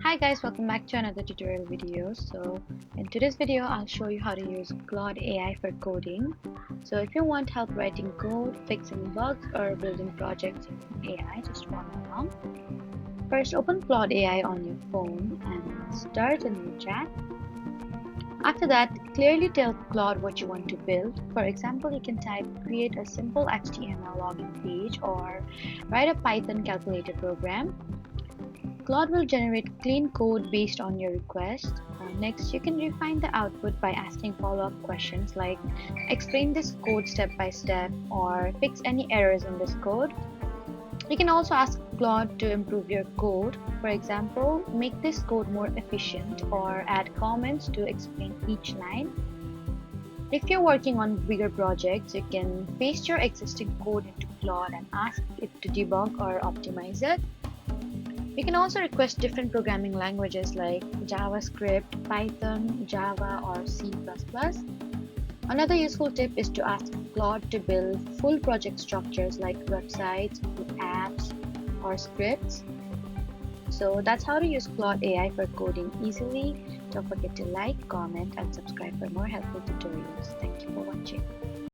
Hi guys, welcome back to another tutorial video. So in today's video, I'll show you how to use Claude AI for coding. So if you want help writing code, fixing bugs, or building projects using AI, just follow along. First, open Claude AI on your phone and start a new chat. After that, clearly tell Claude what you want to build. For example, you can type create a simple HTML login page or write a Python calculator program. Claude will generate clean code based on your request. Next, you can refine the output by asking follow-up questions like explain this code step by step or fix any errors in this code. You can also ask Claude to improve your code. For example, make this code more efficient or add comments to explain each line. If you're working on bigger projects, you can paste your existing code into Claude and ask it to debug or optimize it. You can also request different programming languages like JavaScript, Python, Java, or C++. Another useful tip is to ask Claude to build full project structures like websites, apps, or scripts. So that's how to use Claude AI for coding easily. Don't forget to like, comment, and subscribe for more helpful tutorials. Thank you for watching.